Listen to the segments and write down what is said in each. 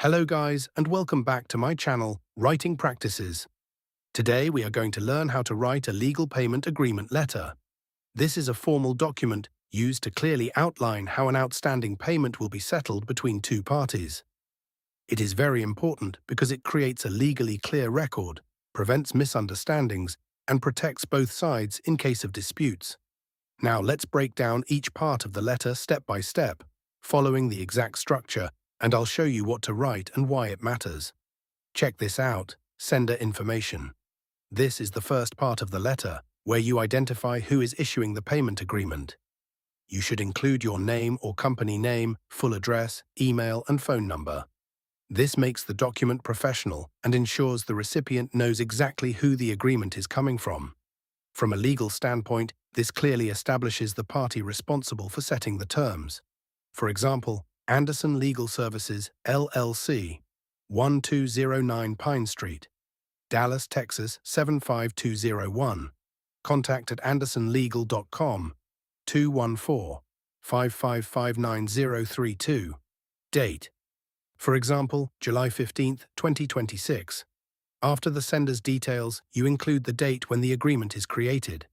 Hello guys, and welcome back to my channel, Writing Practices. Today we are going to learn how to write a legal payment agreement letter. This is a formal document used to clearly outline how an outstanding payment will be settled between two parties. It is very important because it creates a legally clear record, prevents misunderstandings, and protects both sides in case of disputes. Now let's break down each part of the letter step by step, following the exact structure, and I'll show you what to write and why it matters. Check this out, sender information. This is the first part of the letter, where you identify who is issuing the payment agreement. You should include your name or company name, full address, email, and phone number. This makes the document professional and ensures the recipient knows exactly who the agreement is coming from. From a legal standpoint, this clearly establishes the party responsible for setting the terms. For example, Anderson Legal Services, LLC, 1209 Pine Street, Dallas, Texas 75201. Contact at andersonlegal.com, 214-5559032. Date: for example, July 15, 2026. After the sender's details, you include the date when the agreement is created.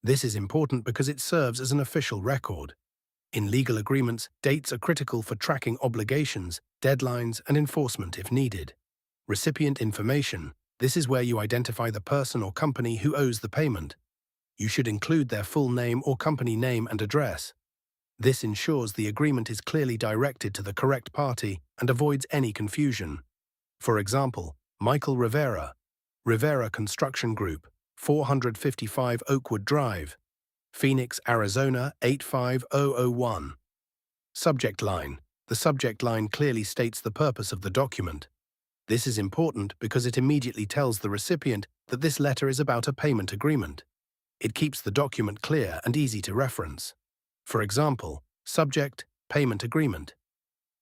This is important because it serves as an official record. In legal agreements, dates are critical for tracking obligations, deadlines, and enforcement if needed. Recipient information: this is where you identify the person or company who owes the payment. You should include their full name or company name and address. This ensures the agreement is clearly directed to the correct party and avoids any confusion. For example, Michael Rivera, Rivera Construction Group, 455 Oakwood Drive, Phoenix, Arizona 85001. Subject line: the subject line clearly states the purpose of the document. This is important because it immediately tells the recipient that this letter is about a payment agreement. It keeps the document clear and easy to reference. For example, subject: payment agreement.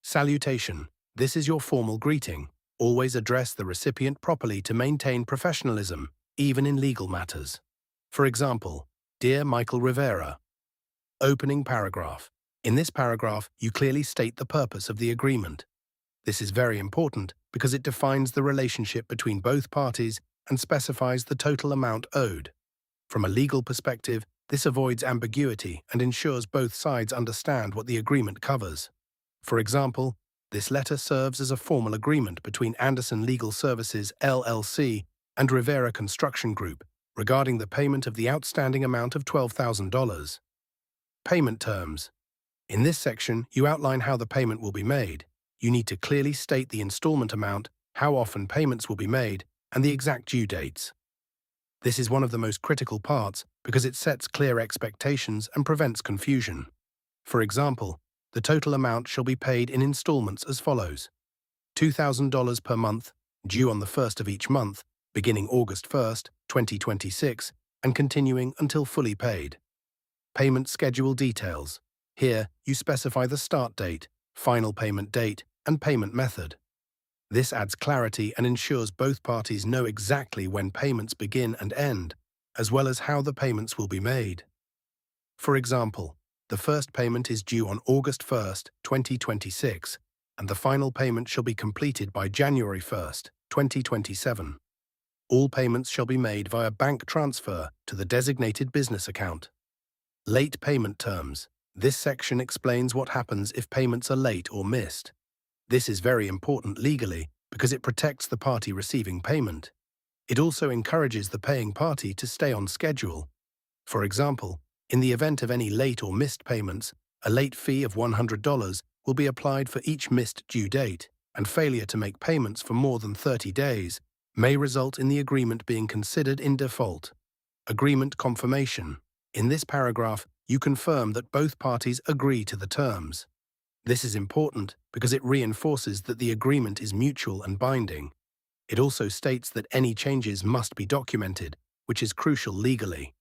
Salutation: this is your formal greeting. Always address the recipient properly to maintain professionalism, even in legal matters. For example, Dear Michael Rivera. Opening paragraph: in this paragraph, you clearly state the purpose of the agreement. This is very important because it defines the relationship between both parties and specifies the total amount owed. From a legal perspective, this avoids ambiguity and ensures both sides understand what the agreement covers. For example, this letter serves as a formal agreement between Anderson Legal Services, LLC, and Rivera Construction Group regarding the payment of the outstanding amount of $12,000. Payment terms: in this section, you outline how the payment will be made. You need to clearly state the installment amount, how often payments will be made, and the exact due dates. This is one of the most critical parts because it sets clear expectations and prevents confusion. For example, the total amount shall be paid in installments as follows: $2,000 per month, due on the first of each month, beginning August 1st, 2026, and continuing until fully paid. Payment schedule details: here, you specify the start date, final payment date, and payment method. This adds clarity and ensures both parties know exactly when payments begin and end, as well as how the payments will be made. For example, the first payment is due on August 1st, 2026, and the final payment shall be completed by January 1st, 2027. All payments shall be made via bank transfer to the designated business account. Late payment terms: this section explains what happens if payments are late or missed. This is very important legally because it protects the party receiving payment. It also encourages the paying party to stay on schedule. For example, in the event of any late or missed payments, a late fee of $100 will be applied for each missed due date, and failure to make payments for more than 30 days may result in the agreement being considered in default. Agreement confirmation: in this paragraph, you confirm that both parties agree to the terms. This is important because it reinforces that the agreement is mutual and binding. It also states that any changes must be documented, which is crucial legally.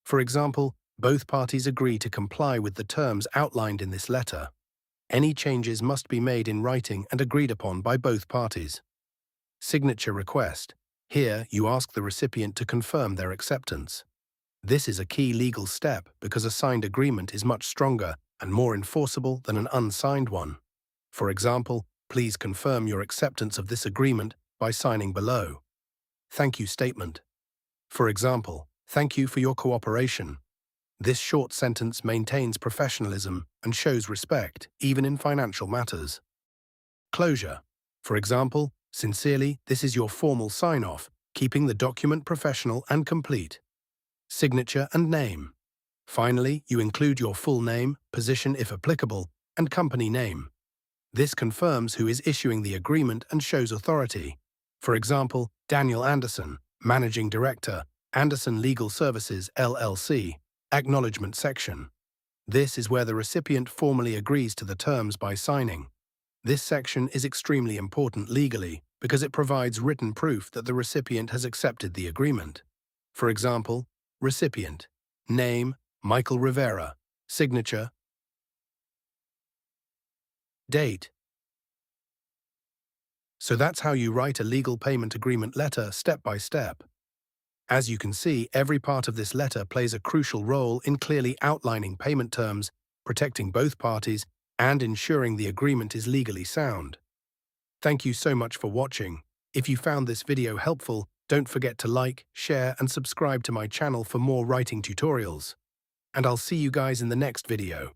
For example, both parties agree to comply with the terms outlined in this letter. Any changes must be made in writing and agreed upon by both parties. Signature request: here, you ask the recipient to confirm their acceptance. This is a key legal step because a signed agreement is much stronger and more enforceable than an unsigned one. For example, Please confirm your acceptance of this agreement by signing below. Thank you statement. For example, thank you for your cooperation. This short sentence maintains professionalism and shows respect, even in financial matters. Closure. For example, sincerely, this is your formal sign-off, keeping the document professional and complete. Signature and name. Finally, you include your full name, position if applicable, and company name. This confirms who is issuing the agreement and shows authority. For example, Daniel Anderson, Managing Director, Anderson Legal Services, LLC, Acknowledgement Section. This is where the recipient formally agrees to the terms by signing. This section is extremely important legally because it provides written proof that the recipient has accepted the agreement. For example, recipient, name, Michael Rivera, signature, date. So that's how you write a legal payment agreement letter step by step. As you can see, every part of this letter plays a crucial role in clearly outlining payment terms, protecting both parties, and ensuring the agreement is legally sound. Thank you so much for watching. If you found this video helpful, don't forget to like, share, and subscribe to my channel for more writing tutorials. And I'll see you guys in the next video.